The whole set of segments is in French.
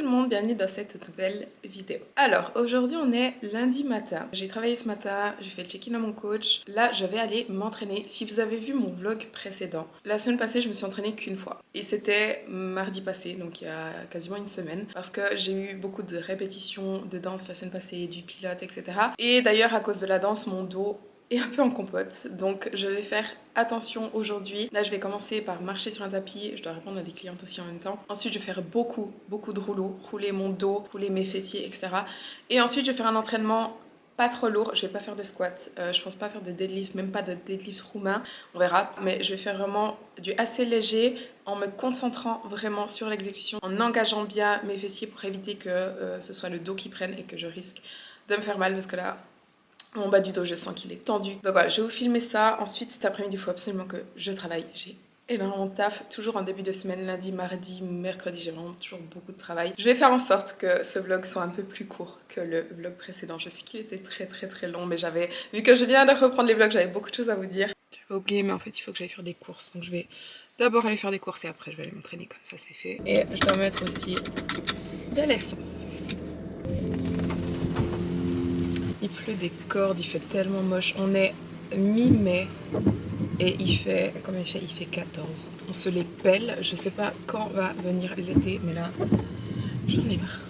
le monde, bienvenue dans cette nouvelle vidéo. Alors aujourd'hui on est lundi matin, j'ai travaillé ce matin, j'ai fait le check-in à mon coach. Là je vais aller m'entraîner. Si vous avez vu mon vlog précédent, la semaine passée je me suis entraînée qu'une fois. Et c'était mardi passé, donc il y a quasiment une semaine. Parce que j'ai eu beaucoup de répétitions de danse la semaine passée, du pilates, etc. Et d'ailleurs à cause de la danse, mon dos est un peu en compote, donc je vais faire attention aujourd'hui. Là je vais commencer par marcher sur un tapis, je dois répondre à des clientes aussi en même temps. Ensuite je vais faire beaucoup de rouleaux, rouler mon dos, rouler mes fessiers, etc. Et ensuite je vais faire un entraînement pas trop lourd, je vais pas faire de squat, je pense pas faire de deadlift, même pas de deadlift roumain, on verra, mais je vais faire vraiment du assez léger en me concentrant vraiment sur l'exécution, en engageant bien mes fessiers pour éviter que ce soit le dos qui prenne et que je risque de me faire mal parce que là mon bas du dos, je sens qu'il est tendu. Donc voilà, je vais vous filmer ça. Ensuite, cet après-midi, il faut absolument que je travaille. J'ai énormément de taf, toujours en début de semaine, lundi, mardi, mercredi, j'ai vraiment toujours beaucoup de travail. Je vais faire en sorte que ce vlog soit un peu plus court que le vlog précédent. Je sais qu'il était très long, mais vu que je viens de reprendre les vlogs, j'avais beaucoup de choses à vous dire. J'avais oublié, mais en fait, il faut que j'aille faire des courses. Donc je vais d'abord aller faire des courses et après, je vais aller m'entraîner, comme ça, c'est fait. Et je dois mettre aussi de l'essence. Il pleut des cordes, il fait tellement moche. On est mi-mai et il fait, combien il fait? Il fait 14. On se les pèle. Je sais pas quand va venir l'été, mais là, j'en ai marre.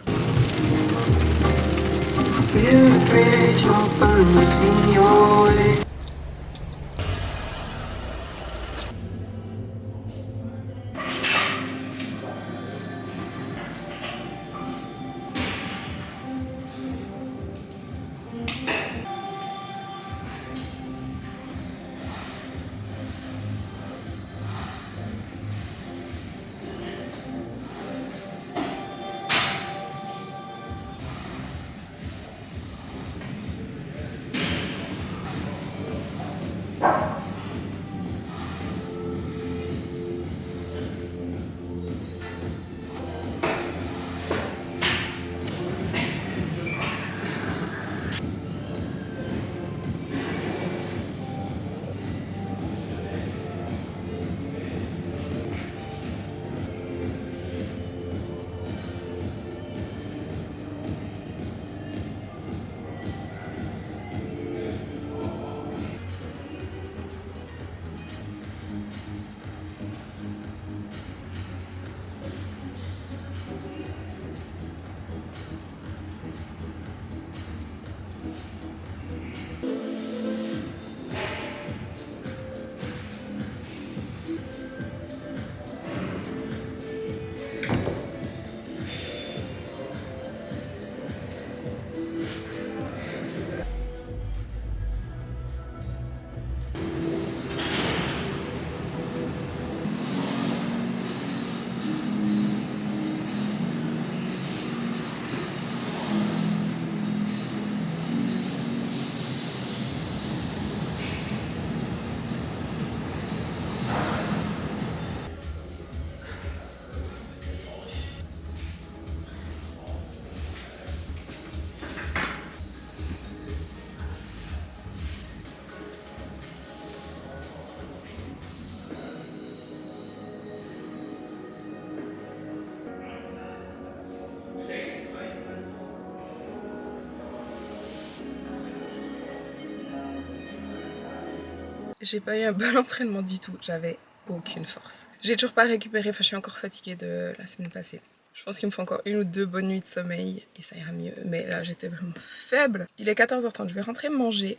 J'ai pas eu un bon entraînement du tout, j'avais aucune force. J'ai toujours pas récupéré, enfin je suis encore fatiguée de la semaine passée. Je pense qu'il me faut encore 1 ou 2 bonnes nuits de sommeil et ça ira mieux. Mais là j'étais vraiment faible. Il est 14h30, je vais rentrer manger.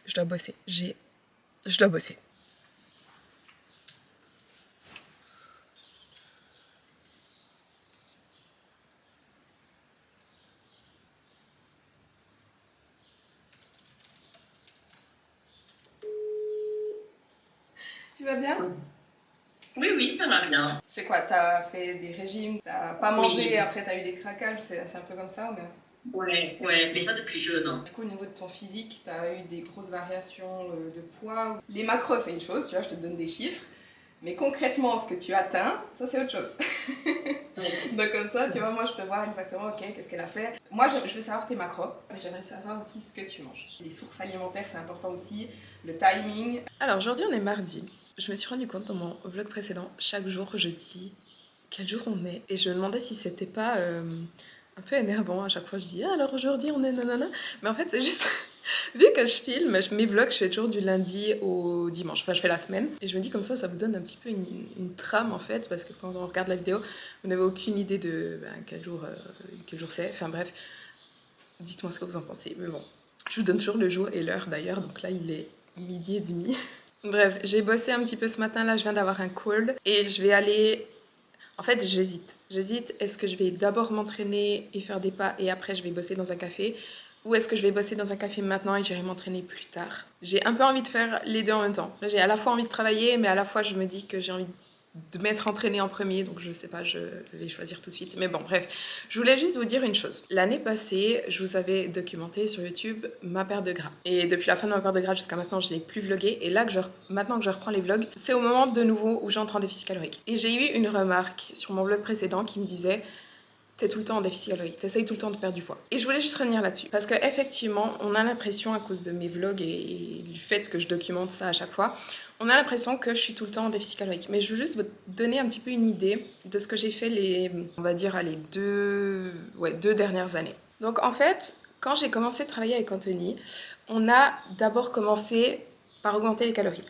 Je dois bosser, je dois bosser. Tu vas bien? Oui, ça va bien. C'est quoi, t'as fait des régimes, t'as pas mangé et après t'as eu des craquages, c'est un peu comme ça ou bien? Ouais, mais ça depuis jeune. Hein. Du coup, au niveau de ton physique, t'as eu des grosses variations de poids. Les macros, c'est une chose, tu vois, je te donne des chiffres. Mais concrètement, ce que tu atteins, ça c'est autre chose. Donc comme ça, tu vois, moi je peux voir exactement, ok, qu'est-ce qu'elle a fait. Moi, je veux savoir tes macros, mais j'aimerais savoir aussi ce que tu manges. Les sources alimentaires, c'est important aussi, le timing. Alors aujourd'hui, on est mardi. Je me suis rendu compte dans mon vlog précédent, chaque jour, je dis quel jour on est. Et je me demandais si c'était pas un peu énervant à chaque fois. Je dis, ah, alors aujourd'hui on est nanana. Mais en fait, c'est juste, vu que je filme, mes vlogs, je fais toujours du lundi au dimanche. Enfin, je fais la semaine. Et je me dis comme ça vous donne un petit peu une trame en fait. Parce que quand on regarde la vidéo, vous n'avez aucune idée de quel jour c'est. Enfin bref, dites-moi ce que vous en pensez. Mais bon, je vous donne toujours le jour et l'heure d'ailleurs. Donc là, il est 12h30. Bref, j'ai bossé un petit peu ce matin. Là, je viens d'avoir un call. Et je vais aller... En fait, j'hésite. J'hésite, est-ce que je vais d'abord m'entraîner et faire des pas et après je vais bosser dans un café, ou est-ce que je vais bosser dans un café maintenant et j'irai m'entraîner plus tard. J'ai un peu envie de faire les deux en même temps. Là, j'ai à la fois envie de travailler, mais à la fois je me dis que j'ai envie de m'être entraînée en premier, donc je sais pas, je vais choisir tout de suite. Mais bon, bref, je voulais juste vous dire une chose. L'année passée, je vous avais documenté sur YouTube ma perte de gras. Et depuis la fin de ma perte de gras jusqu'à maintenant, je n'ai plus vlogué. Et là, maintenant que je reprends les vlogs, c'est au moment de nouveau où j'entre en déficit calorique. Et j'ai eu une remarque sur mon vlog précédent qui me disait: t'es tout le temps en déficit calorique, t'essayes tout le temps de perdre du poids. Et je voulais juste revenir là-dessus. Parce qu'effectivement, on a l'impression, à cause de mes vlogs et du fait que je documente ça à chaque fois, on a l'impression que je suis tout le temps en déficit calorique. Mais je veux juste vous donner un petit peu une idée de ce que j'ai fait on va dire, les deux dernières années. Donc en fait, quand j'ai commencé à travailler avec Anthony, on a d'abord commencé par augmenter les calories.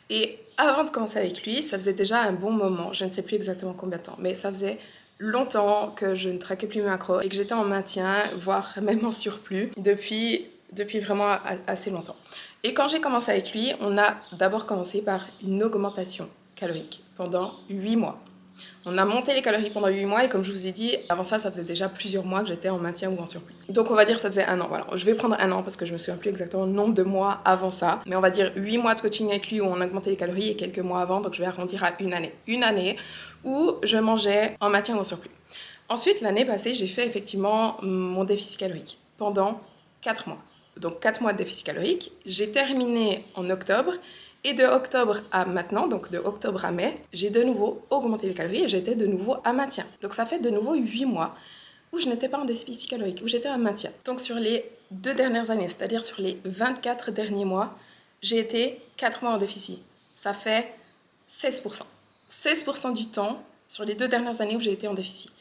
Et avant de commencer avec lui, ça faisait déjà un bon moment, je ne sais plus exactement combien de temps, mais ça faisait longtemps que je ne traquais plus mes macros et que j'étais en maintien, voire même en surplus, depuis vraiment assez longtemps. Et quand j'ai commencé avec lui, on a d'abord commencé par une augmentation calorique pendant 8 mois. On a monté les calories pendant 8 mois et comme je vous ai dit, avant ça, ça faisait déjà plusieurs mois que j'étais en maintien ou en surplus. Donc on va dire que ça faisait un an. Voilà. Je vais prendre un an parce que je me souviens plus exactement le nombre de mois avant ça. Mais on va dire 8 mois de coaching avec lui où on a augmenté les calories et quelques mois avant. Donc je vais arrondir à une année. Une année où je mangeais en maintien ou en surplus. Ensuite, l'année passée, j'ai fait effectivement mon déficit calorique pendant 4 mois. Donc 4 mois de déficit calorique. J'ai terminé en octobre. Et de octobre à maintenant, donc de octobre à mai, j'ai de nouveau augmenté les calories et j'étais de nouveau à maintien. Donc ça fait de nouveau 8 mois où je n'étais pas en déficit calorique, où j'étais à maintien. Donc sur les 2 dernières années, c'est-à-dire sur les 24 derniers mois, j'ai été 4 mois en déficit. Ça fait 16%. 16% du temps sur les 2 dernières années où j'ai été en déficit.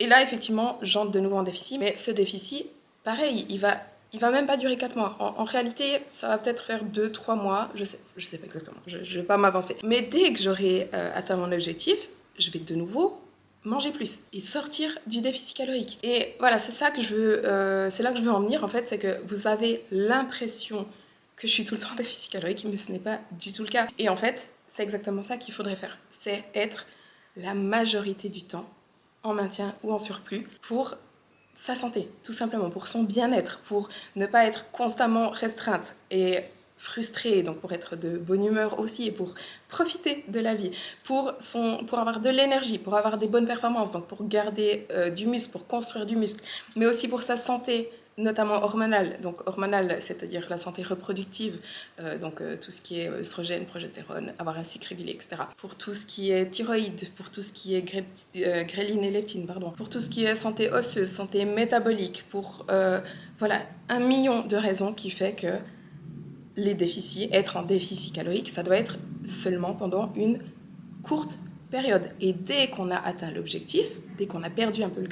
Et là, effectivement, j'entre de nouveau en déficit, mais ce déficit, pareil, il va même pas durer 4 mois. En réalité, ça va peut-être faire 2-3 mois. Je sais pas exactement. Je vais pas m'avancer. Mais dès que j'aurai atteint mon objectif, je vais de nouveau manger plus et sortir du déficit calorique. Et voilà, c'est ça que je veux. C'est là que je veux en venir en fait, c'est que vous avez l'impression que je suis tout le temps en déficit calorique, mais ce n'est pas du tout le cas. Et en fait, c'est exactement ça qu'il faudrait faire. C'est être la majorité du temps en maintien ou en surplus pour sa santé, tout simplement, pour son bien-être, pour ne pas être constamment restreinte et frustrée, donc pour être de bonne humeur aussi et pour profiter de la vie, pour avoir de l'énergie, pour avoir des bonnes performances, donc pour garder du muscle, pour construire du muscle, mais aussi pour sa santé, notamment hormonale, donc hormonale, c'est-à-dire la santé reproductive, tout ce qui est œstrogène, progestérone, avoir un cycle régulier, etc. Pour tout ce qui est thyroïde, pour tout ce qui est gréline et leptine, pour tout ce qui est santé osseuse, santé métabolique, pour voilà, 1 million de raisons qui fait que les déficits, être en déficit calorique, ça doit être seulement pendant une courte période. Et dès qu'on a atteint l'objectif, dès qu'on a perdu un peu le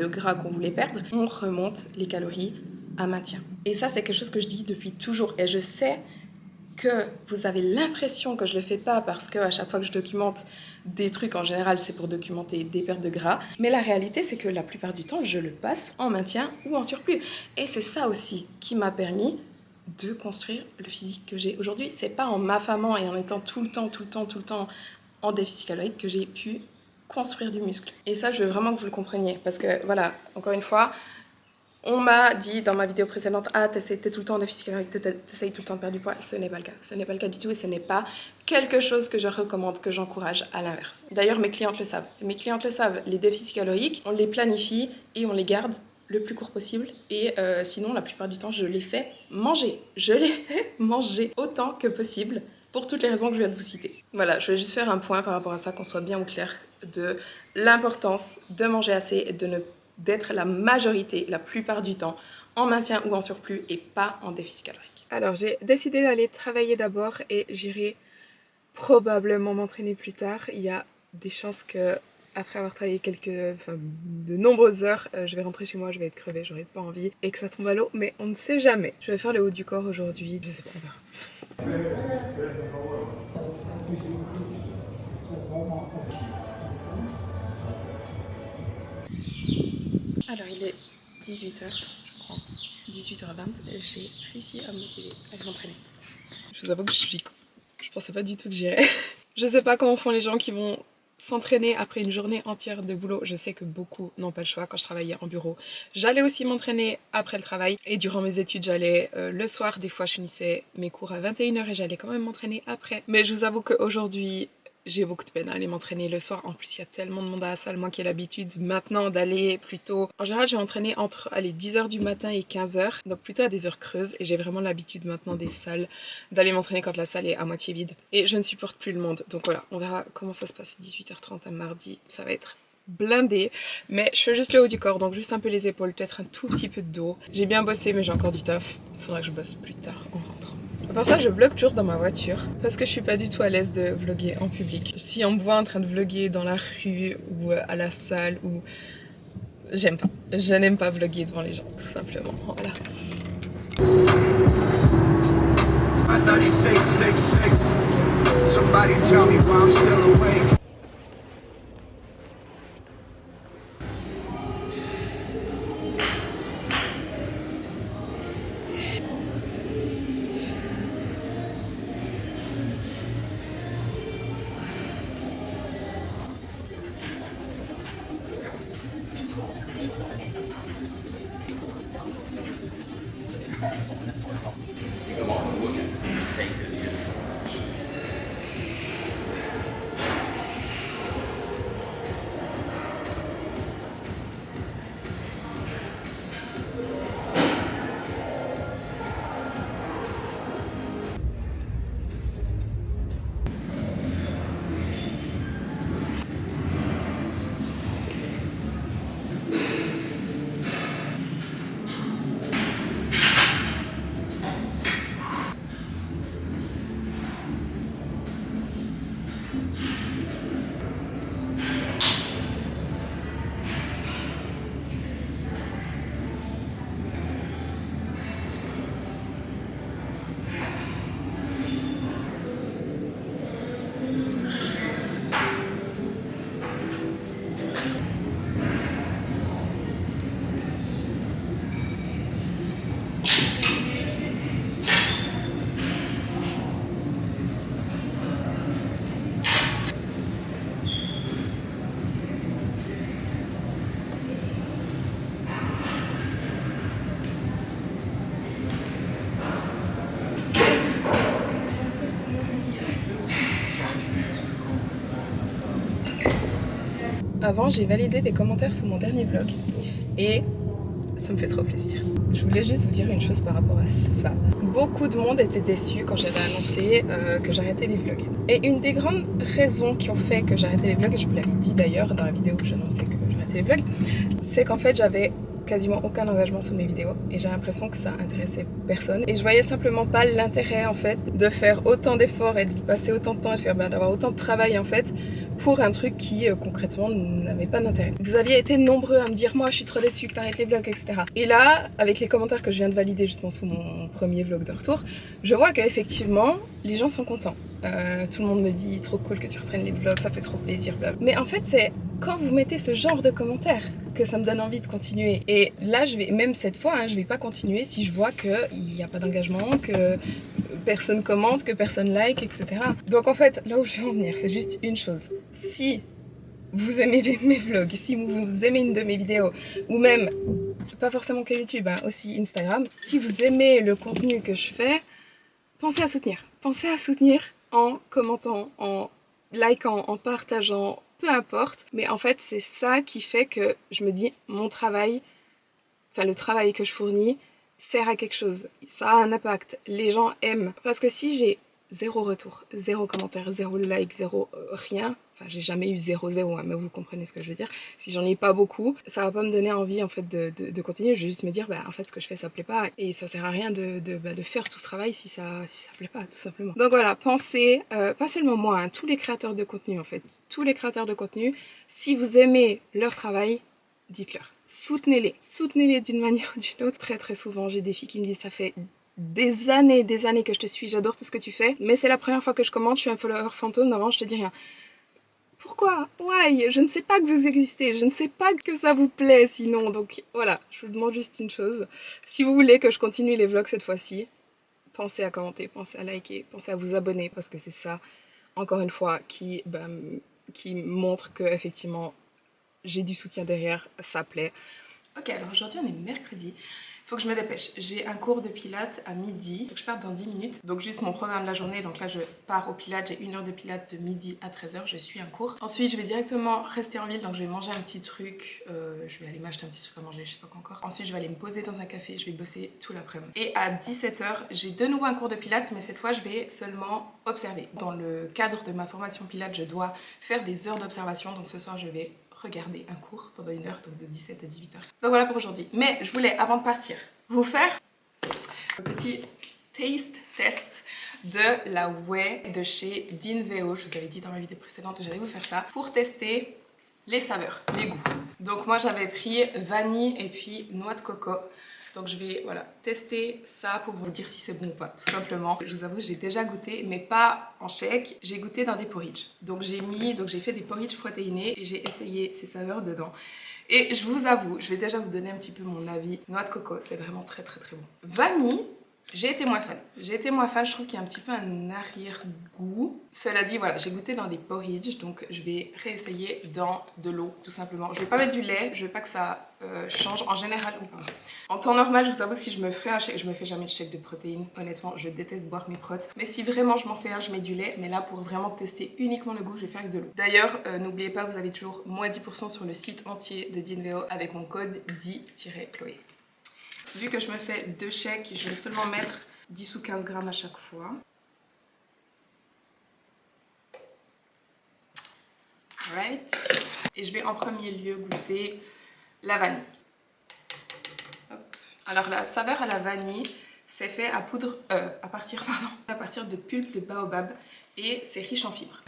gras qu'on voulait perdre, on remonte les calories à maintien. Et ça, c'est quelque chose que je dis depuis toujours. Et je sais que vous avez l'impression que je le fais pas parce que à chaque fois que je documente des trucs, en général, c'est pour documenter des pertes de gras. Mais la réalité, c'est que la plupart du temps, je le passe en maintien ou en surplus. Et c'est ça aussi qui m'a permis de construire le physique que j'ai aujourd'hui. C'est pas en m'affamant et en étant tout le temps en déficit calorique que j'ai pu construire du muscle. Et ça, je veux vraiment que vous le compreniez. Parce que, voilà, encore une fois, on m'a dit dans ma vidéo précédente, ah, t'es tout le temps en déficit calorique, t'essayes tout le temps de perdre du poids. Ce n'est pas le cas. Ce n'est pas le cas du tout et ce n'est pas quelque chose que je recommande, que j'encourage, à l'inverse. D'ailleurs, mes clientes le savent. Mes clientes le savent. Les déficits caloriques, on les planifie et on les garde le plus court possible. Et sinon, la plupart du temps, je les fais manger. Je les fais manger autant que possible pour toutes les raisons que je viens de vous citer. Voilà, je vais juste faire un point par rapport à ça, qu'on soit bien au clair de l'importance de manger assez et d'être la majorité, la plupart du temps, en maintien ou en surplus et pas en déficit calorique. Alors, j'ai décidé d'aller travailler d'abord et j'irai probablement m'entraîner plus tard. Il y a des chances que Après avoir travaillé de nombreuses heures, je vais rentrer chez moi, je vais être crevée, j'aurai pas envie et que ça tombe à l'eau, mais on ne sait jamais. Je vais faire le haut du corps aujourd'hui, je sais pas, on verra. Alors il est 18h, je crois. 18h20, j'ai réussi à me motiver à aller m'entraîner. Je vous avoue que je pensais pas du tout que j'irais. Je sais pas comment font les gens qui vont s'entraîner après une journée entière de boulot. Je sais que beaucoup n'ont pas le choix. Quand je travaillais en bureau, j'allais aussi m'entraîner après le travail. Et durant mes études, j'allais le soir. Des fois, je finissais mes cours à 21h et j'allais quand même m'entraîner après. Mais je vous avoue qu'aujourd'hui, j'ai beaucoup de peine à aller m'entraîner le soir. En plus, il y a tellement de monde à la salle. Moi qui ai l'habitude maintenant d'aller plutôt... En général, je vais m'entraîner entre 10h du matin et 15h. Donc plutôt à des heures creuses. Et j'ai vraiment l'habitude maintenant des salles, d'aller m'entraîner quand la salle est à moitié vide. Et je ne supporte plus le monde. Donc voilà, on verra comment ça se passe. 18h30 un mardi, ça va être blindé. Mais je fais juste le haut du corps, donc juste un peu les épaules, peut-être un tout petit peu de dos. J'ai bien bossé, mais j'ai encore du taf. Il faudra que je bosse plus tard en rentrant. À part ça, je vlog toujours dans ma voiture parce que je suis pas du tout à l'aise de vlogger en public. Si on me voit en train de vlogger dans la rue ou à la salle, ou j'aime pas. Je n'aime pas vlogger devant les gens, tout simplement. Voilà. 9666. Somebody tell me why I'm still awake. Avant, j'ai validé des commentaires sous mon dernier vlog et ça me fait trop plaisir. Je voulais juste vous dire une chose par rapport à ça. Beaucoup de monde était déçu quand j'avais annoncé que j'arrêtais les vlogs. Et une des grandes raisons qui ont fait que j'arrêtais les vlogs, et je vous l'avais dit d'ailleurs dans la vidéo où j'annonçais que j'arrêtais les vlogs, c'est qu'en fait j'avais quasiment aucun engagement sous mes vidéos et j'ai l'impression que ça intéressait personne et je voyais simplement pas l'intérêt en fait de faire autant d'efforts et d'y passer autant de temps et d'avoir autant de travail en fait pour un truc qui concrètement n'avait pas d'intérêt. Vous aviez été nombreux à me dire moi je suis trop déçue que t'arrêtes les vlogs, etc. Et là avec les commentaires que je viens de valider justement sous mon premier vlog de retour, je vois qu'effectivement les gens sont contents. Tout le monde me dit trop cool que tu reprennes les vlogs, ça fait trop plaisir, bla. Mais en fait c'est quand vous mettez ce genre de commentaires que ça me donne envie de continuer. Et là, même cette fois, je vais pas continuer si je vois qu'il n'y a pas d'engagement, que personne commente, que personne like, etc. Donc en fait, là où je veux en venir, c'est juste une chose. Si vous aimez mes vlogs, si vous aimez une de mes vidéos, ou même, pas forcément que YouTube, aussi Instagram, si vous aimez le contenu que je fais, pensez à soutenir. Pensez à soutenir en commentant, en likant, en partageant, peu importe, mais en fait c'est ça qui fait que je me dis mon travail, enfin le travail que je fournis sert à quelque chose, ça a un impact, les gens aiment. Parce que si j'ai zéro retour, zéro commentaire, zéro like, zéro rien. Enfin, j'ai jamais eu 0, hein, mais vous comprenez ce que je veux dire. Si j'en ai pas beaucoup, ça va pas me donner envie en fait de continuer. Je vais juste me dire, en fait, ce que je fais, ça plaît pas. Et ça sert à rien de faire tout ce travail si ça plaît pas, tout simplement. Donc voilà, pensez, pas seulement moi, hein, tous les créateurs de contenu en fait. Tous les créateurs de contenu, si vous aimez leur travail, dites-leur. Soutenez-les d'une manière ou d'une autre. Très très souvent, j'ai des filles qui me disent, ça fait des années que je te suis, j'adore tout ce que tu fais, mais c'est la première fois que je commente, je suis un follower fantôme, normalement je te dis rien. Pourquoi? Why? Je ne sais pas que vous existez, je ne sais pas que ça vous plaît sinon, donc voilà, je vous demande juste une chose. Si vous voulez que je continue les vlogs cette fois-ci, pensez à commenter, pensez à liker, pensez à vous abonner, parce que c'est ça, encore une fois, qui montre que effectivement j'ai du soutien derrière, ça plaît. Ok, alors aujourd'hui on est mercredi. Faut que je me dépêche. J'ai un cours de pilates à midi. Faut que je parte dans 10 minutes. Donc juste mon programme de la journée. Donc là je pars au pilates. J'ai 1 heure de pilates de midi à 13h. Je suis un cours. Ensuite je vais directement rester en ville. Donc je vais manger un petit truc. Je vais aller m'acheter un petit truc à manger. Je sais pas quoi encore. Ensuite je vais aller me poser dans un café. Je vais bosser tout l'après-midi. Et à 17h j'ai de nouveau un cours de pilates. Mais cette fois je vais seulement observer. Dans le cadre de ma formation pilates je dois faire des heures d'observation. Donc ce soir je vais regarder un cours pendant 1 heure, donc de 17 à 18h. Donc voilà pour aujourd'hui. Mais je voulais, avant de partir, vous faire un petit taste test de la whey de chez Dinveo. Je vous avais dit dans ma vidéo précédente que j'allais vous faire ça pour tester les saveurs, les goûts. Donc moi j'avais pris vanille et puis noix de coco. Donc je vais tester ça pour vous dire si c'est bon ou pas, tout simplement. Je vous avoue, j'ai déjà goûté, mais pas en shake. J'ai goûté dans des porridge. Donc j'ai fait des porridge protéinés et j'ai essayé ces saveurs dedans. Et je vous avoue, je vais déjà vous donner un petit peu mon avis. Noix de coco, c'est vraiment très très très bon. Vanille, j'ai été moins fan. Je trouve qu'il y a un petit peu un arrière-goût. Cela dit, voilà, j'ai goûté dans des porridge, donc je vais réessayer dans de l'eau, tout simplement. Je vais pas mettre du lait, je veux pas que ça change en général ou pas. En temps normal, je vous avoue que si je me ferais un shake, je me fais jamais de shake de protéines. Honnêtement, je déteste boire mes protes. Mais si vraiment je m'en fais un, je mets du lait. Mais là, pour vraiment tester uniquement le goût, je vais faire avec de l'eau. D'ailleurs, n'oubliez pas, vous avez toujours moins 10% sur le site entier de Dinveo avec mon code DI-Chloé. Vu que je me fais 2 shakes, je vais seulement mettre 10 ou 15 grammes à chaque fois. Right. Et je vais en premier lieu goûter la vanille. Hop. Alors la saveur à la vanille, c'est fait à partir de pulpe de baobab et c'est riche en fibres.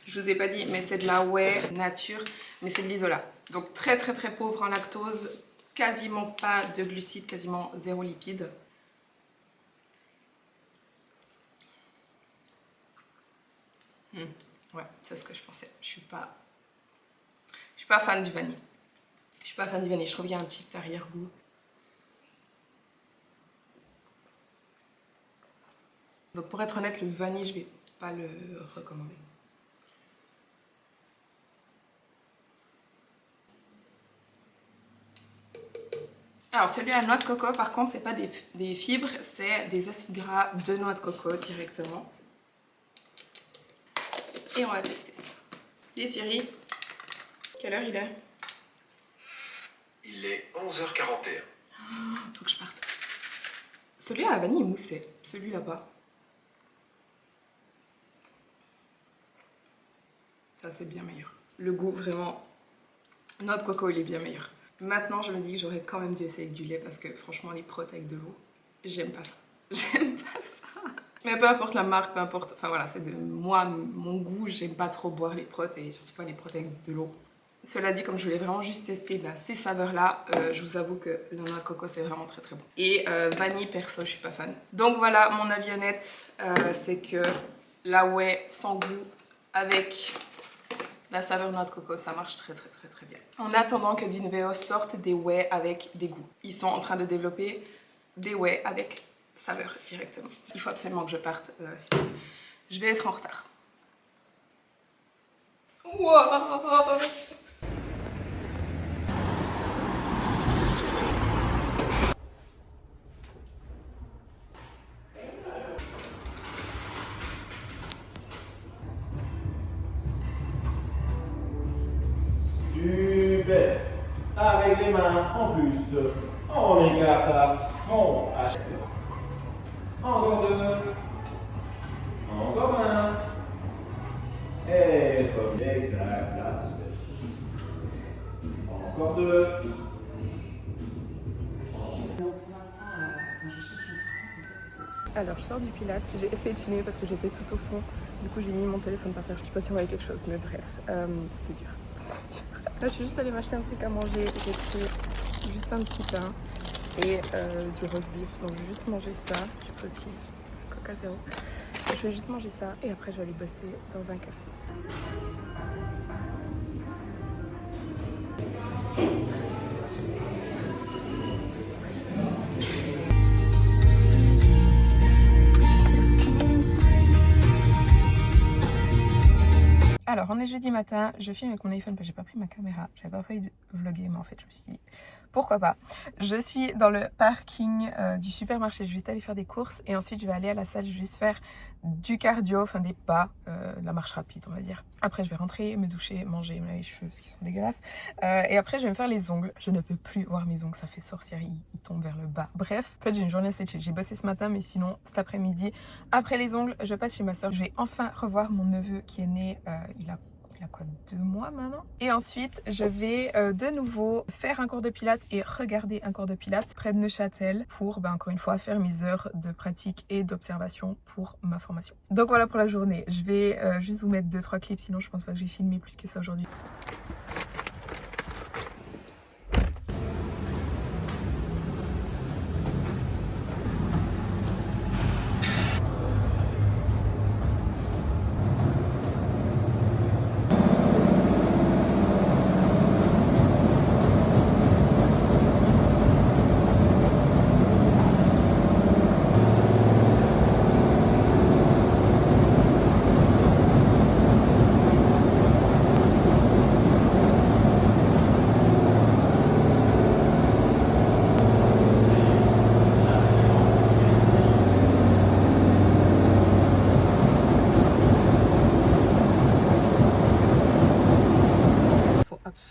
Je vous ai pas dit, mais c'est de la whey nature, mais c'est de l'isolat. Donc très très très pauvre en lactose. Quasiment pas de glucides, quasiment 0 lipides. Ouais, c'est ce que je pensais. Je suis pas fan du vanille. Je trouve qu'il y a un petit arrière-goût. Donc pour être honnête, le vanille, je vais pas le recommander. Alors celui à noix de coco par contre c'est pas des fibres, c'est des acides gras de noix de coco directement. Et on va tester ça. Dis Siri, quelle heure il est? Il est 11h41. Faut que je parte. Celui à la vanille est moussé, celui là-bas. Ça c'est bien meilleur. Le goût vraiment, noix de coco il est bien meilleur. Maintenant, je me dis que j'aurais quand même dû essayer avec du lait parce que franchement, les protes avec de l'eau, j'aime pas ça. J'aime pas ça. Mais peu importe la marque, peu importe. Enfin voilà, c'est de moi, mon goût, j'aime pas trop boire les protes et surtout pas les protes avec de l'eau. Cela dit, comme je voulais vraiment juste tester ces saveurs-là, je vous avoue que la noix de coco, c'est vraiment très très bon. Et vanille, perso, je suis pas fan. Donc voilà, mon avis honnête, c'est que la whey sans goût avec la saveur noix de coco, ça marche très très très très bien. En attendant que Dinveo sorte des whey avec des goûts. Ils sont en train de développer des whey avec saveur directement. Il faut absolument que je parte, sinon je vais être en retard. Wow. Super. Avec les mains en plus, on écarte à fond. Encore 2. Alors je sors du Pilates, j'ai essayé de filmer parce que j'étais tout au fond. Du coup j'ai mis mon téléphone par terre, je sais pas si on voyait quelque chose, mais bref, c'était dur. Là je suis juste allée m'acheter un truc à manger, j'ai pris juste un petit pain et du roast beef. Donc je vais juste manger ça, j'ai pris aussi Coca Zéro. Je vais juste manger ça et après je vais aller bosser dans un café. Alors, on est jeudi matin, je filme avec mon iPhone parce que j'ai pas pris ma caméra, j'avais pas prévu de vlogger, mais en fait, je me suis dit, pourquoi pas. Je suis dans le parking du supermarché, je vais juste aller faire des courses et ensuite je vais aller à la salle juste faire du cardio, enfin des pas, la marche rapide, on va dire. Après, je vais rentrer, me doucher, manger, me laver les cheveux parce qu'ils sont dégueulasses. Et après, je vais me faire les ongles. Je ne peux plus voir mes ongles, ça fait sorcière, ils tombent vers le bas. Bref, en fait, j'ai une journée assez chill. J'ai bossé ce matin, mais sinon, cet après-midi, après les ongles, je passe chez ma soeur. Je vais enfin revoir mon neveu qui est né, il a quoi, 2 mois maintenant. Et ensuite, je vais de nouveau faire un cours de pilates et regarder un cours de pilates près de Neuchâtel pour, encore une fois, faire mes heures de pratique et d'observation pour ma formation. Donc voilà pour la journée. Je vais juste vous mettre 2-3 clips, sinon je pense pas que j'ai filmé plus que ça aujourd'hui.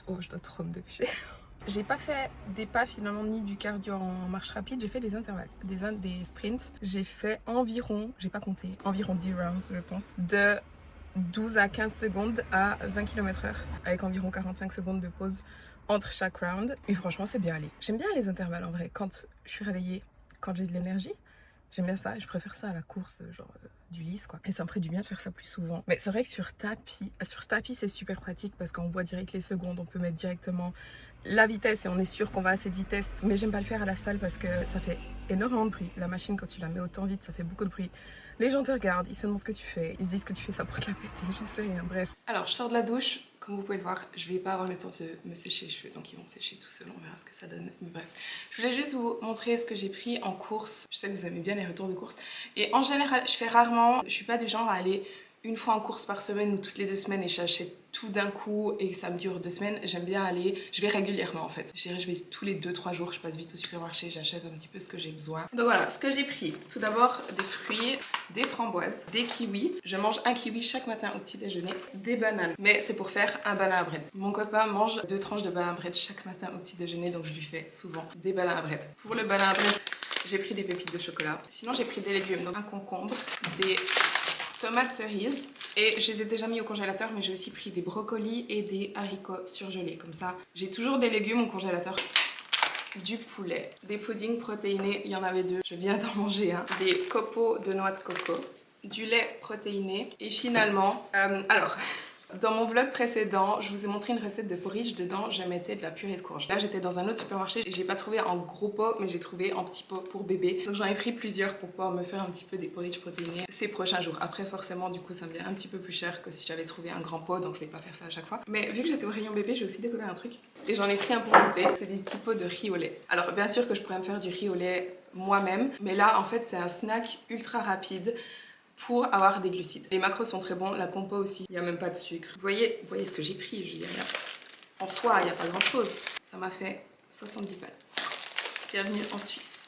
Oh, je dois trop me dépêcher. J'ai pas fait des pas finalement ni du cardio en marche rapide, j'ai fait des intervalles, des sprints. J'ai fait environ, j'ai pas compté, environ 10 rounds je pense, de 12 à 15 secondes à 20 km/h avec environ 45 secondes de pause entre chaque round. Et franchement c'est bien allé. J'aime bien les intervalles en vrai, quand je suis réveillée, quand j'ai de l'énergie. J'aime bien ça, je préfère ça à la course, genre du lisse quoi. Et ça me ferait du bien de faire ça plus souvent. Mais c'est vrai que sur tapis c'est super pratique parce qu'on voit direct les secondes, on peut mettre directement la vitesse et on est sûr qu'on va à cette vitesse. Mais j'aime pas le faire à la salle parce que ça fait énormément de bruit. La machine, quand tu la mets autant vite, ça fait beaucoup de bruit. Les gens te regardent, ils se demandent ce que tu fais, ils se disent que tu fais ça pour te la péter, je sais rien, bref. Alors je sors de la douche. Comme vous pouvez le voir, je vais pas avoir le temps de me sécher les cheveux, donc ils vont sécher tout seuls, on verra ce que ça donne. Mais bref, je voulais juste vous montrer ce que j'ai pris en course. Je sais que vous aimez bien les retours de course. Et en général, je fais rarement, je suis pas du genre à aller une fois en course par semaine ou toutes les 2 semaines et j'achète tout d'un coup et ça me dure 2 semaines. J'aime bien aller, je vais régulièrement en fait. Je dirais je vais tous les 2-3 jours, je passe vite au supermarché, j'achète un petit peu ce que j'ai besoin. Donc voilà, ce que j'ai pris. Tout d'abord des fruits, des framboises, des kiwis. Je mange un kiwi chaque matin au petit déjeuner. Des bananes, mais c'est pour faire un banana bread. Mon copain mange 2 tranches de banana bread chaque matin au petit déjeuner, donc je lui fais souvent des banana bread. Pour le banana bread, j'ai pris des pépites de chocolat. Sinon j'ai pris des légumes, donc un concombre, des tomates cerises et je les ai déjà mis au congélateur, mais j'ai aussi pris des brocolis et des haricots surgelés. Comme ça, j'ai toujours des légumes au congélateur. Du poulet, des puddings protéinés, il y en avait 2, je viens d'en manger un, des copeaux de noix de coco, du lait protéiné et finalement, dans mon vlog précédent, je vous ai montré une recette de porridge. Dedans, je mettais de la purée de courge. Là, j'étais dans un autre supermarché et j'ai pas trouvé en gros pot, mais j'ai trouvé en petit pot pour bébé. Donc j'en ai pris plusieurs pour pouvoir me faire un petit peu des porridge protéinés ces prochains jours. Après, forcément, du coup, ça me vient un petit peu plus cher que si j'avais trouvé un grand pot, donc je vais pas faire ça à chaque fois. Mais vu que j'étais au rayon bébé, j'ai aussi découvert un truc et j'en ai pris un pour goûter. C'est des petits pots de riz au lait. Alors, bien sûr que je pourrais me faire du riz au lait moi-même, mais là, en fait, c'est un snack ultra rapide pour avoir des glucides. Les macros sont très bons, la compo aussi, il n'y a même pas de sucre. Vous voyez ce que j'ai pris, je veux dire, en soi, il n'y a pas grand chose. Ça m'a fait 70 balles. Bienvenue en Suisse.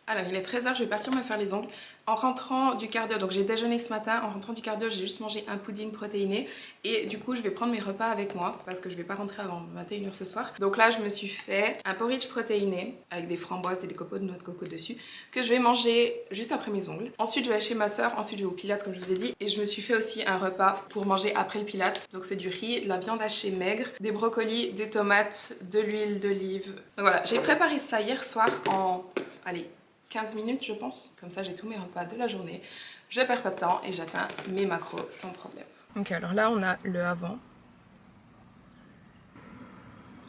Alors il est 13h, je vais partir me faire les ongles. En rentrant du cardio, donc j'ai déjeuné ce matin, en rentrant du cardio j'ai juste mangé un pudding protéiné et du coup je vais prendre mes repas avec moi parce que je vais pas rentrer avant 21h ce soir. Donc là je me suis fait un porridge protéiné avec des framboises et des copeaux de noix de coco dessus que je vais manger juste après mes ongles. Ensuite je vais chez ma soeur, ensuite je vais au Pilates comme je vous ai dit et je me suis fait aussi un repas pour manger après le Pilates. Donc c'est du riz, de la viande hachée maigre, des brocolis, des tomates, de l'huile d'olive. Donc voilà, j'ai préparé ça hier soir en... allez, 15 minutes je pense, comme ça j'ai tous mes repas de la journée, je perds pas de temps et j'atteins mes macros sans problème. Ok, alors là on a le avant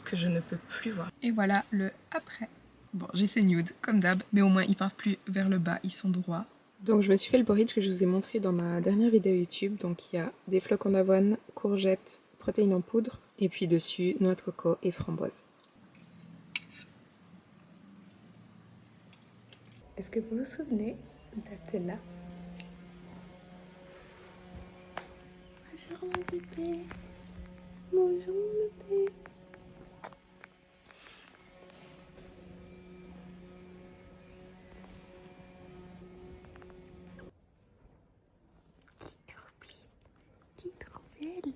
que je ne peux plus voir. Et voilà le après. Bon, j'ai fait nude comme d'hab, mais au moins ils partent plus vers le bas, ils sont droits. Donc je me suis fait le porridge que je vous ai montré dans ma dernière vidéo YouTube. Donc il y a des flocons d'avoine, courgettes, protéines en poudre et puis dessus noix de coco et framboise. Est-ce que vous vous souvenez d'être là? Bonjour mon bébé. Bonjour mon bébé. Qui est trop belle.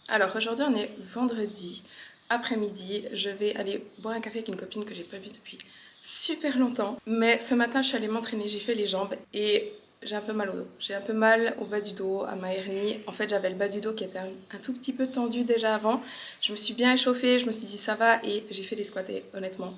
Alors aujourd'hui on est vendredi après-midi, je vais aller boire un café avec une copine que j'ai pas vue depuis super longtemps. Mais ce matin je suis allée m'entraîner, j'ai fait les jambes et j'ai un peu mal au dos. J'ai un peu mal au bas du dos, à ma hernie. En fait j'avais le bas du dos qui était un tout petit peu tendu déjà avant. Je me suis bien échauffée, je me suis dit ça va et j'ai fait des squats et honnêtement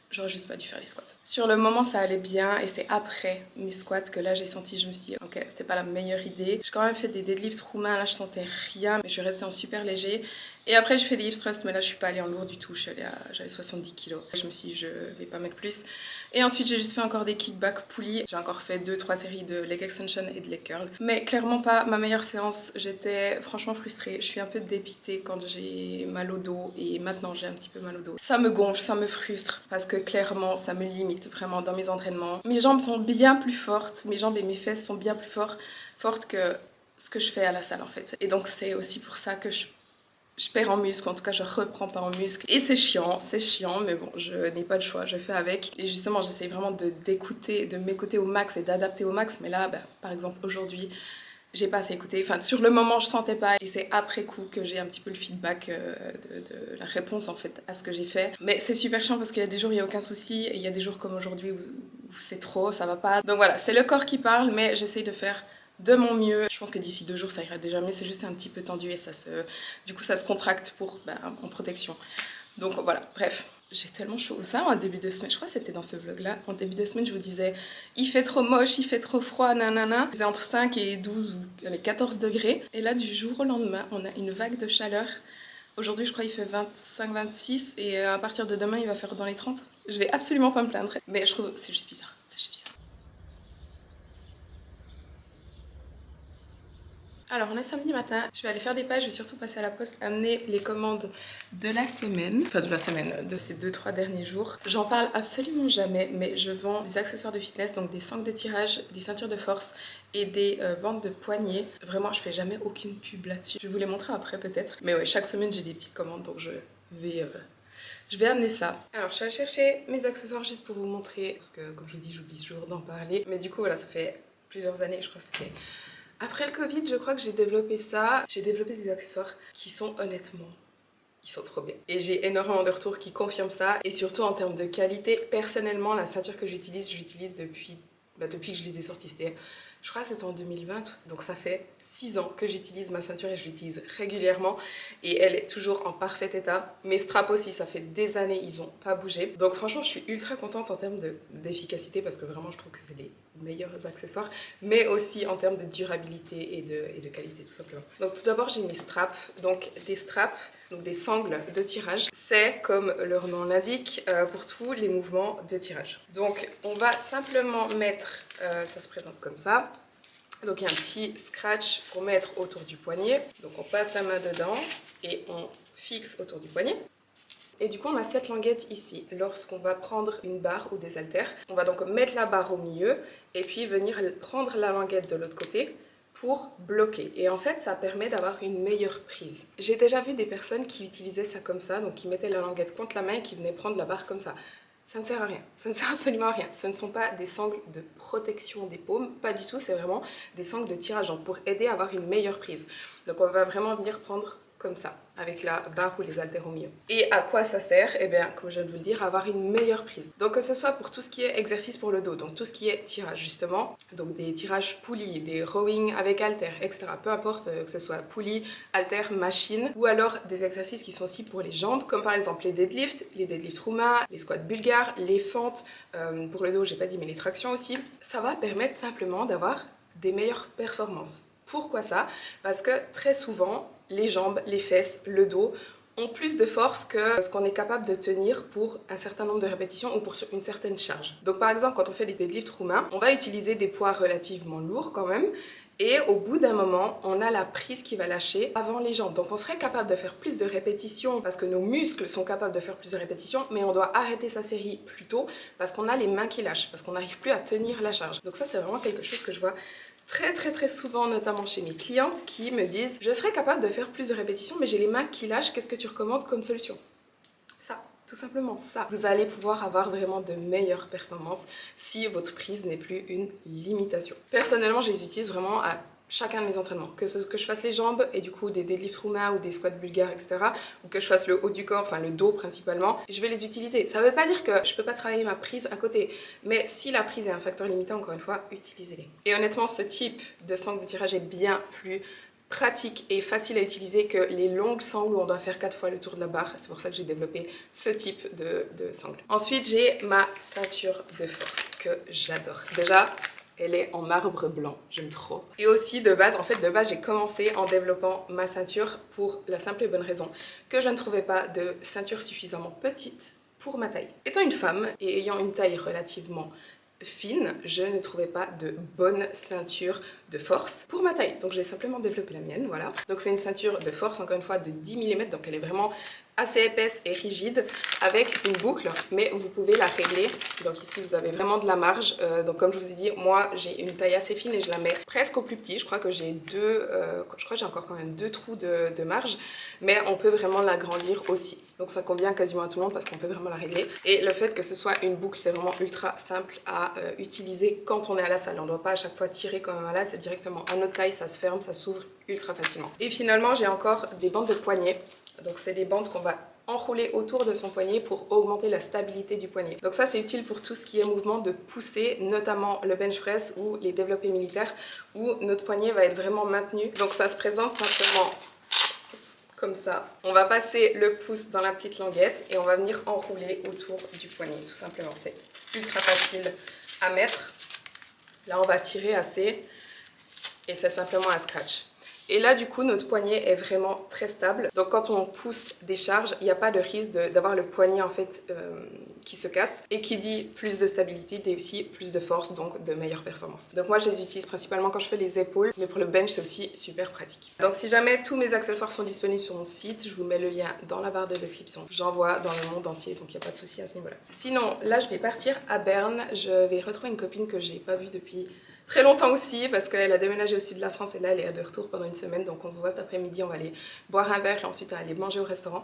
j'aurais juste pas dû faire les squats. Sur le moment ça allait bien et c'est après mes squats que là j'ai senti, je me suis dit ok c'était pas la meilleure idée. J'ai quand même fait des deadlifts roumains, là je sentais rien mais je suis restée en super léger. Et après je fais des hip thrusts mais là je suis pas allée en lourd du tout, j'avais 70 kg. Je me suis dit je vais pas mettre plus. Et ensuite j'ai juste fait encore des kickback poulies. J'ai encore fait 2-3 séries de leg extension et de leg curl. Mais clairement pas ma meilleure séance, j'étais franchement frustrée. Je suis un peu dépitée quand j'ai mal au dos et maintenant j'ai un petit peu mal au dos. Ça me gonfle, ça me frustre parce que clairement ça me limite vraiment dans mes entraînements. Mes jambes sont bien plus fortes, mes jambes et mes fesses sont bien plus fortes que ce que je fais à la salle en fait. Et donc c'est aussi pour ça que je perds en muscle, en tout cas je reprends pas en muscle. Et c'est chiant, mais bon, je n'ai pas le choix, je fais avec. Et justement, j'essaie vraiment de m'écouter au max et d'adapter au max. Mais là, par exemple, aujourd'hui, j'ai pas assez écouté. Enfin, sur le moment, je sentais pas. Et c'est après coup que j'ai un petit peu le feedback de la réponse, en fait, à ce que j'ai fait. Mais c'est super chiant parce qu'il y a des jours, il n'y a aucun souci. Et il y a des jours comme aujourd'hui où c'est trop, ça va pas. Donc voilà, c'est le corps qui parle, mais j'essaye de faire de mon mieux. Je pense que d'ici 2 jours ça ira déjà mieux, c'est juste un petit peu tendu et du coup ça se contracte en protection. Donc voilà, bref. J'ai tellement chaud. Ça, en début de semaine, je crois que c'était dans ce vlog-là, en début de semaine, je vous disais il fait trop moche, il fait trop froid, nanana. Il faisait entre 5 et 12 ou 14 degrés. Et là, du jour au lendemain, on a une vague de chaleur. Aujourd'hui, je crois qu'il fait 25-26 et à partir de demain, il va faire dans les 30. Je vais absolument pas me plaindre. Mais je trouve c'est juste bizarre. C'est juste bizarre. Alors on est samedi matin, je vais aller faire des pages, je vais surtout passer à la poste, amener les commandes de la semaine, de ces 2-3 derniers jours. J'en parle absolument jamais, mais je vends des accessoires de fitness, donc des sangles de tirage, des ceintures de force et des bandes de poignets. Vraiment, je fais jamais aucune pub là-dessus. Je vais vous les montrer après peut-être. Mais ouais, chaque semaine j'ai des petites commandes, donc je vais amener ça. Alors je vais aller chercher mes accessoires juste pour vous montrer, parce que comme je vous dis, j'oublie toujours d'en parler. Mais du coup voilà, ça fait plusieurs années, je crois que c'était après le Covid, je crois que j'ai développé ça. J'ai développé des accessoires qui sont honnêtement, ils sont trop bien. Et j'ai énormément de retours qui confirment ça. Et surtout en termes de qualité, personnellement, la ceinture que j'utilise depuis que je les ai sorties. Je crois que c'était en 2020, donc ça fait 6 ans que j'utilise ma ceinture et je l'utilise régulièrement et elle est toujours en parfait état. Mes straps aussi, ça fait des années, ils n'ont pas bougé. Donc franchement, je suis ultra contente en termes d'efficacité parce que vraiment, je trouve que c'est les meilleurs accessoires, mais aussi en termes de durabilité et de qualité tout simplement. Donc tout d'abord, j'ai mes straps, donc des straps, donc des sangles de tirage. C'est comme leur nom l'indique pour tous les mouvements de tirage. Donc on va simplement mettre, ça se présente comme ça. Donc il y a un petit scratch pour mettre autour du poignet. Donc on passe la main dedans et on fixe autour du poignet. Et du coup on a cette languette ici. Lorsqu'on va prendre une barre ou des haltères, on va donc mettre la barre au milieu et puis venir prendre la languette de l'autre côté pour bloquer. Et en fait ça permet d'avoir une meilleure prise. J'ai déjà vu des personnes qui utilisaient ça comme ça, donc qui mettaient la languette contre la main et qui venaient prendre la barre comme ça. Ça ne sert à rien, ça ne sert absolument à rien. Ce ne sont pas des sangles de protection des paumes, pas du tout, c'est vraiment des sangles de tirage pour aider à avoir une meilleure prise. Donc on va vraiment venir prendre comme ça, avec la barre ou les haltères au milieu. Et à quoi ça sert? Eh bien, comme je viens de vous le dire, avoir une meilleure prise. Donc que ce soit pour tout ce qui est exercice pour le dos, donc tout ce qui est tirage justement, donc des tirages poulies, des rowing avec haltères, etc. Peu importe que ce soit poulies, haltères, machine, ou alors des exercices qui sont aussi pour les jambes, comme par exemple les deadlifts roumains, les squats bulgares, les fentes, pour le dos j'ai pas dit mais les tractions aussi. Ça va permettre simplement d'avoir des meilleures performances. Pourquoi ça? Parce que très souvent, les jambes, les fesses, le dos ont plus de force que ce qu'on est capable de tenir pour un certain nombre de répétitions ou pour une certaine charge. Donc par exemple, quand on fait des deadlifts roumains, on va utiliser des poids relativement lourds quand même. Et au bout d'un moment, on a la prise qui va lâcher avant les jambes. Donc on serait capable de faire plus de répétitions parce que nos muscles sont capables de faire plus de répétitions, mais on doit arrêter sa série plus tôt parce qu'on a les mains qui lâchent, parce qu'on n'arrive plus à tenir la charge. Donc ça, c'est vraiment quelque chose que je vois très souvent, notamment chez mes clientes qui me disent « Je serais capable de faire plus de répétitions, mais j'ai les mains qui lâchent, qu'est-ce que tu recommandes comme solution ?» Ça, tout simplement ça. Vous allez pouvoir avoir vraiment de meilleures performances si votre prise n'est plus une limitation. Personnellement, je les utilise vraiment à chacun de mes entraînements, que je fasse les jambes et du coup des deadlifts roumains ou des squats bulgares, etc., ou que je fasse le haut du corps, enfin le dos principalement, je vais les utiliser. Ça veut pas dire que je peux pas travailler ma prise à côté, mais si la prise est un facteur limitant, encore une fois, utilisez-les. Et honnêtement, ce type de sangle de tirage est bien plus pratique et facile à utiliser que les longues sangles où on doit faire 4 fois le tour de la barre. C'est pour ça que j'ai développé ce type de sangle. Ensuite, j'ai ma ceinture de force que j'adore. Déjà, elle est en marbre blanc, j'aime trop. Et aussi de base, j'ai commencé en développant ma ceinture pour la simple et bonne raison que je ne trouvais pas de ceinture suffisamment petite pour ma taille. Étant une femme et ayant une taille relativement fine, je ne trouvais pas de bonne ceinture de force pour ma taille. Donc j'ai simplement développé la mienne, voilà. Donc c'est une ceinture de force, encore une fois, de 10 mm, donc elle est vraiment assez épaisse et rigide avec une boucle, mais vous pouvez la régler. Donc ici vous avez vraiment de la marge. Donc comme je vous ai dit, moi j'ai une taille assez fine et je la mets presque au plus petit. Je crois que j'ai j'ai encore quand même 2 trous de marge, mais on peut vraiment l'agrandir aussi. Donc ça convient quasiment à tout le monde parce qu'on peut vraiment la régler. Et le fait que ce soit une boucle, c'est vraiment ultra simple à utiliser quand on est à la salle. On ne doit pas à chaque fois tirer comme un là, c'est directement à notre taille, ça se ferme, ça s'ouvre ultra facilement. Et finalement, j'ai encore des bandes de poignet. Donc c'est des bandes qu'on va enrouler autour de son poignet pour augmenter la stabilité du poignet. Donc ça c'est utile pour tout ce qui est mouvement de poussée, notamment le bench press ou les développés militaires où notre poignet va être vraiment maintenu. Donc ça se présente simplement comme ça. On va passer le pouce dans la petite languette et on va venir enrouler autour du poignet tout simplement. C'est ultra facile à mettre. Là on va tirer assez et c'est simplement un scratch. Et là, du coup, notre poignet est vraiment très stable. Donc, quand on pousse des charges, il n'y a pas de risque d'avoir le poignet, en fait, qui se casse. Et qui dit plus de stabilité, dit aussi plus de force, donc de meilleure performance. Donc, moi, je les utilise principalement quand je fais les épaules. Mais pour le bench, c'est aussi super pratique. Donc, si jamais tous mes accessoires sont disponibles sur mon site, je vous mets le lien dans la barre de description. J'envoie dans le monde entier, donc il n'y a pas de souci à ce niveau-là. Sinon, là, je vais partir à Berne. Je vais retrouver une copine que j'ai pas vue depuis très longtemps aussi parce qu'elle a déménagé au sud de la France et là elle est de retour pendant une semaine, donc on se voit cet après-midi, on va aller boire un verre et ensuite aller manger au restaurant.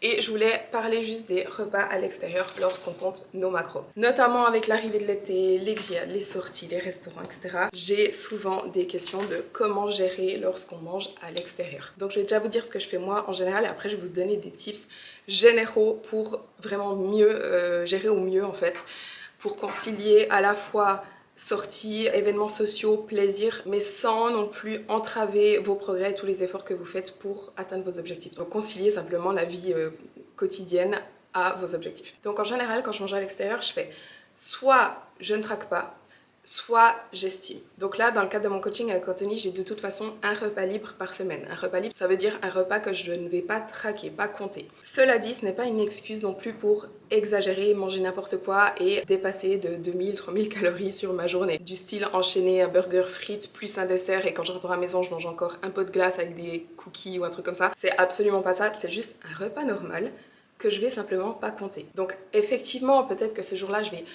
Et je voulais parler juste des repas à l'extérieur lorsqu'on compte nos macros. Notamment avec l'arrivée de l'été, les grillades, les sorties, les restaurants, etc. J'ai souvent des questions de comment gérer lorsqu'on mange à l'extérieur. Donc je vais déjà vous dire ce que je fais moi en général et après je vais vous donner des tips généraux pour vraiment mieux gérer au mieux en fait, pour concilier à la fois sorties, événements sociaux, plaisir, mais sans non plus entraver vos progrès et tous les efforts que vous faites pour atteindre vos objectifs. Donc concilier simplement la vie quotidienne à vos objectifs. Donc en général, quand je mange à l'extérieur, je fais soit je ne traque pas, soit j'estime. Donc là, dans le cadre de mon coaching avec Anthony, j'ai de toute façon un repas libre par semaine. Un repas libre, ça veut dire un repas que je ne vais pas traquer, pas compter. Cela dit, ce n'est pas une excuse non plus pour exagérer, manger n'importe quoi et dépasser de 2000-3000 calories sur ma journée. Du style enchaîner un burger frites plus un dessert et quand je rentre à la maison, je mange encore un pot de glace avec des cookies ou un truc comme ça. C'est absolument pas ça, c'est juste un repas normal que je vais simplement pas compter. Donc effectivement, peut-être que ce jour-là, je vais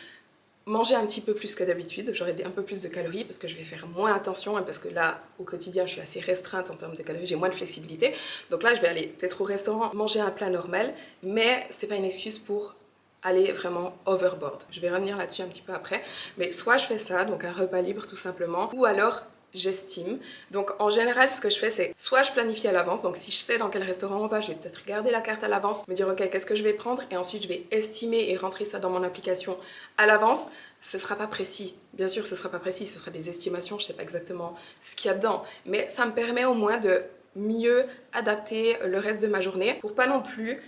manger un petit peu plus que d'habitude, j'aurai un peu plus de calories parce que je vais faire moins attention et parce que là, au quotidien, je suis assez restreinte en termes de calories, j'ai moins de flexibilité. Donc là, je vais aller peut-être au restaurant, manger un plat normal, mais c'est pas une excuse pour aller vraiment overboard. Je vais revenir là-dessus un petit peu après, mais soit je fais ça, donc un repas libre tout simplement, ou alors j'estime. Donc en général ce que je fais c'est soit je planifie à l'avance, donc si je sais dans quel restaurant on va, je vais peut-être regarder la carte à l'avance, me dire ok qu'est-ce que je vais prendre et ensuite je vais estimer et rentrer ça dans mon application à l'avance. Ce sera pas précis, bien sûr ce sera pas précis, ce sera des estimations, je sais pas exactement ce qu'il y a dedans, mais ça me permet au moins de mieux adapter le reste de ma journée pour pas non plus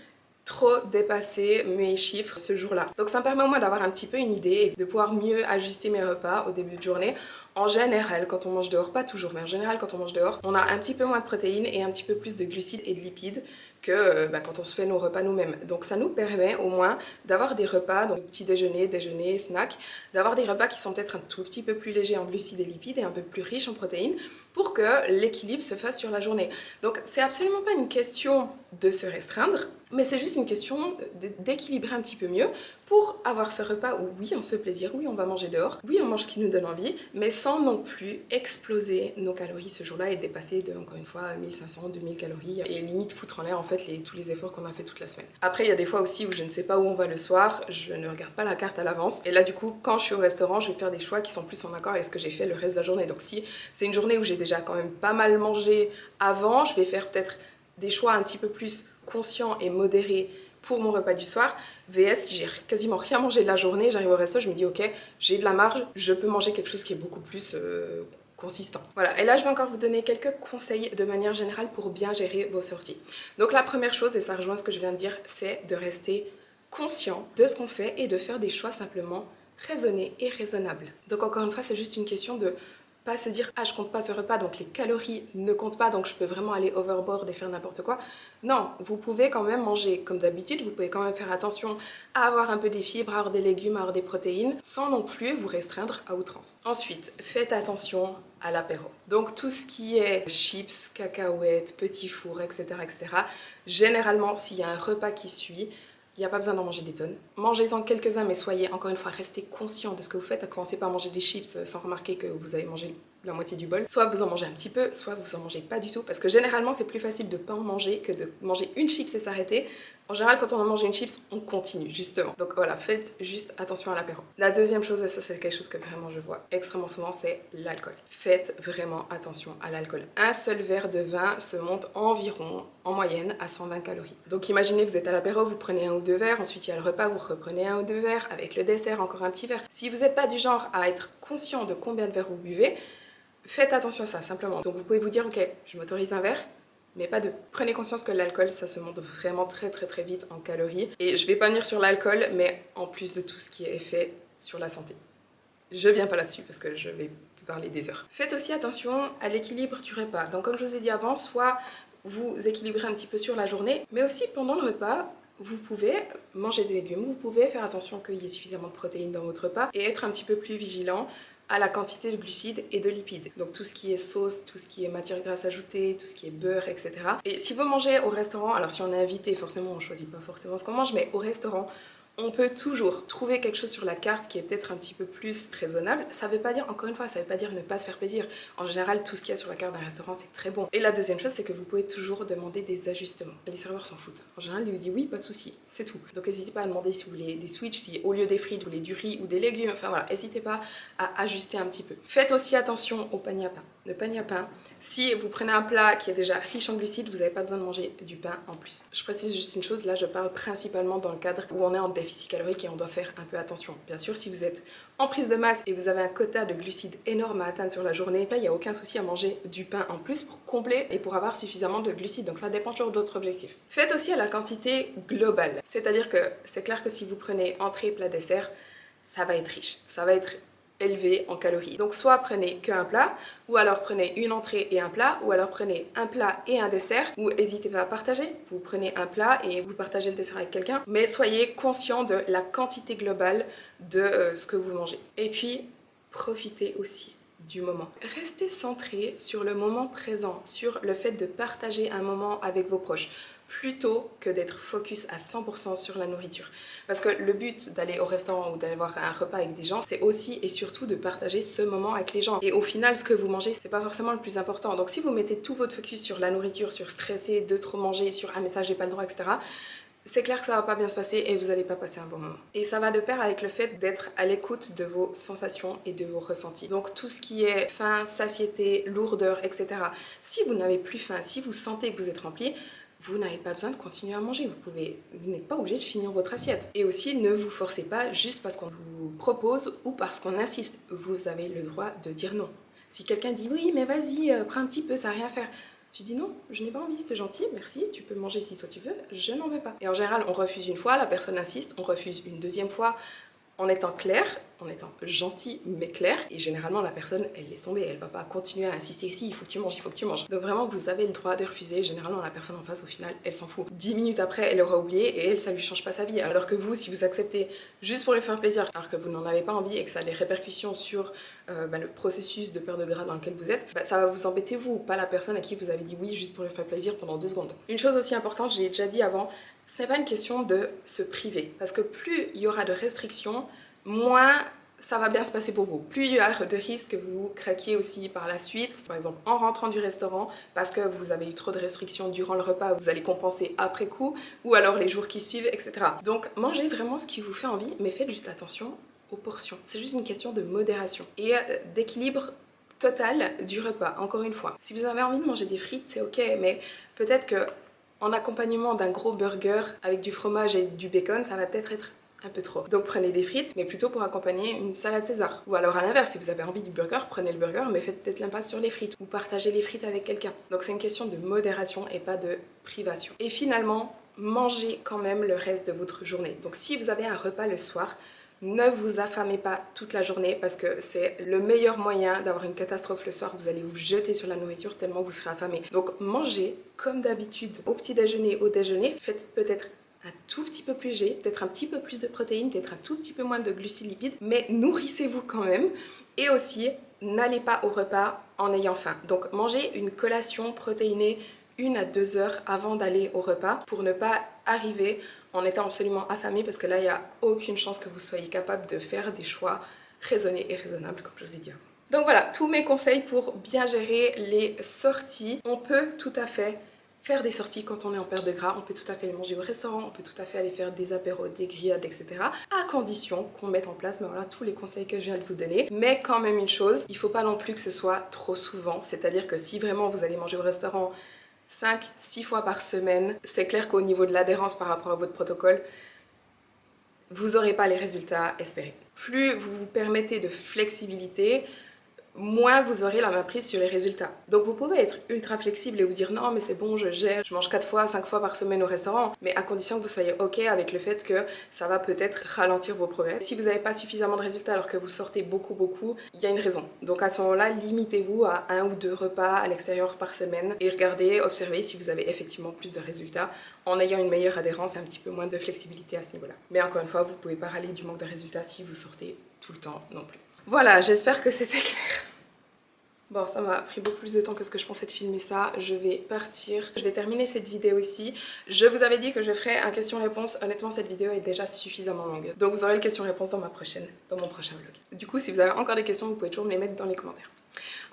trop dépasser mes chiffres ce jour-là. Donc ça me permet au moins d'avoir un petit peu une idée et de pouvoir mieux ajuster mes repas au début de journée. En général, quand on mange dehors, pas toujours, mais en général quand on mange dehors, on a un petit peu moins de protéines et un petit peu plus de glucides et de lipides que quand on se fait nos repas nous-mêmes. Donc ça nous permet au moins d'avoir des repas, donc petit déjeuner, déjeuner, snack, d'avoir des repas qui sont peut-être un tout petit peu plus légers en glucides et lipides et un peu plus riches en protéines pour que l'équilibre se fasse sur la journée. Donc c'est absolument pas une question de se restreindre, mais c'est juste une question d'équilibrer un petit peu mieux pour avoir ce repas où oui on se fait plaisir, oui on va manger dehors, oui on mange ce qui nous donne envie, mais sans non plus exploser nos calories ce jour-là et dépasser de, encore une fois, 1500, 2000 calories et limite foutre en l'air en fait tous les efforts qu'on a fait toute la semaine. Après, il y a des fois aussi où je ne sais pas où on va le soir, je ne regarde pas la carte à l'avance et là du coup, quand je suis au restaurant, je vais faire des choix qui sont plus en accord avec ce que j'ai fait le reste de la journée. Donc si c'est une journée où j'ai déjà quand même pas mal mangé avant, je vais faire peut-être des choix un petit peu plus conscients et modérés pour mon repas du soir. VS, si j'ai quasiment rien mangé de la journée, j'arrive au resto, je me dis ok, j'ai de la marge, je peux manger quelque chose qui est beaucoup plus consistant. Voilà, et là je vais encore vous donner quelques conseils de manière générale pour bien gérer vos sorties. Donc la première chose, et ça rejoint ce que je viens de dire, c'est de rester conscient de ce qu'on fait et de faire des choix simplement raisonnés et raisonnables. Donc encore une fois, c'est juste une question de pas se dire ah je compte pas ce repas donc les calories ne comptent pas donc je peux vraiment aller overboard et faire n'importe quoi. Non, vous pouvez quand même manger comme d'habitude, vous pouvez quand même faire attention à avoir un peu des fibres, à avoir des légumes, à avoir des protéines sans non plus vous restreindre à outrance. Ensuite, faites attention à l'apéro. Donc tout ce qui est chips, cacahuètes, petits fours, etc. Généralement s'il y a un repas qui suit, il n'y a pas besoin d'en manger des tonnes. Mangez-en quelques-uns, mais soyez encore une fois, restez conscient de ce que vous faites. Commencez pas à manger des chips sans remarquer que vous avez mangé la moitié du bol. Soit vous en mangez un petit peu, soit vous en mangez pas du tout. Parce que généralement, c'est plus facile de pas en manger que de manger une chips et s'arrêter. En général, quand on en mange une chips, on continue, justement. Donc voilà, faites juste attention à l'apéro. La deuxième chose, et ça c'est quelque chose que vraiment je vois extrêmement souvent, c'est l'alcool. Faites vraiment attention à l'alcool. Un seul verre de vin se monte environ, en moyenne, à 120 calories. Donc imaginez, vous êtes à l'apéro, vous prenez un ou deux verres, ensuite il y a le repas, vous reprenez un ou deux verres, avec le dessert, encore un petit verre. Si vous n'êtes pas du genre à être conscient de combien de verres vous buvez, faites attention à ça, simplement. Donc vous pouvez vous dire, ok, je m'autorise un verre, mais pas deux. Prenez conscience que l'alcool, ça se monte vraiment très vite en calories. Et je vais pas venir sur l'alcool, mais en plus de tout ce qui est effet sur la santé. Je viens pas là-dessus parce que je vais parler des heures. Faites aussi attention à l'équilibre du repas. Donc comme je vous ai dit avant, soit vous équilibrez un petit peu sur la journée, mais aussi pendant le repas, vous pouvez manger des légumes, vous pouvez faire attention qu'il y ait suffisamment de protéines dans votre repas et être un petit peu plus vigilant à la quantité de glucides et de lipides. Donc tout ce qui est sauce, tout ce qui est matière grasse ajoutée, tout ce qui est beurre, etc. Et si vous mangez au restaurant, alors si on est invité, forcément on choisit pas forcément ce qu'on mange, mais au restaurant, on peut toujours trouver quelque chose sur la carte qui est peut-être un petit peu plus raisonnable. Ça veut pas dire, encore une fois, ça veut pas dire ne pas se faire plaisir. En général, tout ce qu'il y a sur la carte d'un restaurant, c'est très bon. Et la deuxième chose, c'est que vous pouvez toujours demander des ajustements. Les serveurs s'en foutent. En général, ils vous disent oui, pas de souci, c'est tout. Donc n'hésitez pas à demander si vous voulez des switches, si au lieu des frites, vous voulez du riz ou des légumes. Enfin voilà, n'hésitez pas à ajuster un petit peu. Faites aussi attention au panier à pain. Le panier à pain, si vous prenez un plat qui est déjà riche en glucides, vous n'avez pas besoin de manger du pain en plus. Je précise juste une chose, là je parle principalement dans le cadre où on est en déficit calorique et on doit faire un peu attention. Bien sûr, si vous êtes en prise de masse et vous avez un quota de glucides énorme à atteindre sur la journée, là il n'y a aucun souci à manger du pain en plus pour combler et pour avoir suffisamment de glucides. Donc ça dépend toujours d'autres objectifs. Faites aussi à la quantité globale. C'est-à-dire que c'est clair que si vous prenez entrée, plat, dessert, ça va être riche. Ça va être élevé en calories. Donc soit prenez qu'un plat, ou alors prenez une entrée et un plat, ou alors prenez un plat et un dessert, ou n'hésitez pas à partager. Vous prenez un plat et vous partagez le dessert avec quelqu'un, mais soyez conscient de la quantité globale de ce que vous mangez. Et puis, profitez aussi du moment. Restez centré sur le moment présent, sur le fait de partager un moment avec vos proches, plutôt que d'être focus à 100% sur la nourriture. Parce que le but d'aller au restaurant ou d'aller voir un repas avec des gens, c'est aussi et surtout de partager ce moment avec les gens. Et au final, ce que vous mangez, c'est pas forcément le plus important. Donc si vous mettez tout votre focus sur la nourriture, sur stresser, de trop manger, sur « ah mais ça j'ai pas le droit », etc., c'est clair que ça va pas bien se passer et vous allez pas passer un bon moment. Et ça va de pair avec le fait d'être à l'écoute de vos sensations et de vos ressentis. Donc tout ce qui est faim, satiété, lourdeur, etc. Si vous n'avez plus faim, si vous sentez que vous êtes rempli, vous n'avez pas besoin de continuer à manger. Vous n'êtes pas obligé de finir votre assiette. Et aussi, ne vous forcez pas juste parce qu'on vous propose ou parce qu'on insiste. Vous avez le droit de dire non. Si quelqu'un dit oui, mais vas-y, prends un petit peu, ça n'a rien à faire. Tu dis non, je n'ai pas envie, c'est gentil, merci, tu peux manger si toi tu veux, je n'en veux pas. Et en général, on refuse une fois, la personne insiste, on refuse une deuxième fois, en étant clair, en étant gentil mais clair, et généralement la personne elle laisse tomber, elle va pas continuer à insister si il faut que tu manges, il faut que tu manges. Donc vraiment vous avez le droit de refuser, généralement la personne en face au final elle s'en fout. 10 minutes après elle aura oublié et elle ça lui change pas sa vie, alors que vous si vous acceptez juste pour lui faire plaisir, alors que vous n'en avez pas envie et que ça a des répercussions sur le processus de perte de gras dans lequel vous êtes, ça va vous embêter vous, pas la personne à qui vous avez dit oui juste pour lui faire plaisir pendant 2 secondes. Une chose aussi importante, je l'ai déjà dit avant, ce n'est pas une question de se priver, parce que plus il y aura de restrictions, moins ça va bien se passer pour vous. Plus il y a de risques que vous craquiez aussi par la suite, par exemple en rentrant du restaurant parce que vous avez eu trop de restrictions durant le repas, vous allez compenser après coup, ou alors les jours qui suivent, etc. Donc mangez vraiment ce qui vous fait envie, mais faites juste attention aux portions. C'est juste une question de modération et d'équilibre total du repas, encore une fois. Si vous avez envie de manger des frites, c'est ok, mais peut-être que en accompagnement d'un gros burger avec du fromage et du bacon, ça va peut-être être un peu trop. Donc prenez des frites, mais plutôt pour accompagner une salade César. Ou alors à l'inverse, si vous avez envie du burger, prenez le burger, mais faites peut-être l'impasse sur les frites. Ou partagez les frites avec quelqu'un. Donc c'est une question de modération et pas de privation. Et finalement, mangez quand même le reste de votre journée. Donc si vous avez un repas le soir, ne vous affamez pas toute la journée parce que c'est le meilleur moyen d'avoir une catastrophe le soir. Vous allez vous jeter sur la nourriture tellement vous serez affamé. Donc mangez comme d'habitude au petit déjeuner, au déjeuner. Faites peut-être un tout petit peu plus léger, peut-être un petit peu plus de protéines, peut-être un tout petit peu moins de glucides lipides, mais nourrissez-vous quand même. Et aussi, n'allez pas au repas en ayant faim. Donc mangez une collation protéinée 1 à 2 heures avant d'aller au repas pour ne pas arriver en étant absolument affamé parce que là, il n'y a aucune chance que vous soyez capable de faire des choix raisonnés et raisonnables, comme je vous ai dit avant. Donc voilà, tous mes conseils pour bien gérer les sorties. On peut tout à fait faire des sorties quand on est en perte de gras, on peut tout à fait les manger au restaurant, on peut tout à fait aller faire des apéros, des grillades, etc. À condition qu'on mette en place voilà, tous les conseils que je viens de vous donner. Mais quand même une chose, il ne faut pas non plus que ce soit trop souvent. C'est-à-dire que si vraiment vous allez manger au restaurant 5-6 fois par semaine, c'est clair qu'au niveau de l'adhérence par rapport à votre protocole, vous n'aurez pas les résultats espérés. Plus vous vous permettez de flexibilité, moins vous aurez la main prise sur les résultats. Donc vous pouvez être ultra flexible et vous dire non mais c'est bon, je gère, je mange 4 fois, 5 fois par semaine au restaurant, mais à condition que vous soyez ok avec le fait que ça va peut-être ralentir vos progrès. Si vous n'avez pas suffisamment de résultats alors que vous sortez beaucoup, il y a une raison. Donc à ce moment-là, limitez-vous à 1 ou 2 repas à l'extérieur par semaine et regardez, observez si vous avez effectivement plus de résultats en ayant une meilleure adhérence et un petit peu moins de flexibilité à ce niveau-là. Mais encore une fois, vous ne pouvez pas râler du manque de résultats si vous sortez tout le temps non plus. Voilà, j'espère que c'était clair. Bon, ça m'a pris beaucoup plus de temps que ce que je pensais de filmer ça. Je vais partir. Je vais terminer cette vidéo ici. Je vous avais dit que je ferais un question-réponse. Honnêtement, cette vidéo est déjà suffisamment longue. Donc vous aurez le question-réponse dans mon prochain vlog. Du coup, si vous avez encore des questions, vous pouvez toujours me les mettre dans les commentaires.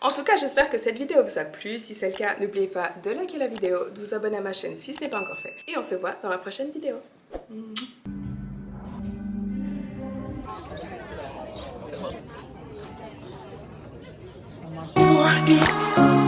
En tout cas, j'espère que cette vidéo vous a plu. Si c'est le cas, n'oubliez pas de liker la vidéo, de vous abonner à ma chaîne si ce n'est pas encore fait. Et on se voit dans la prochaine vidéo. You are it.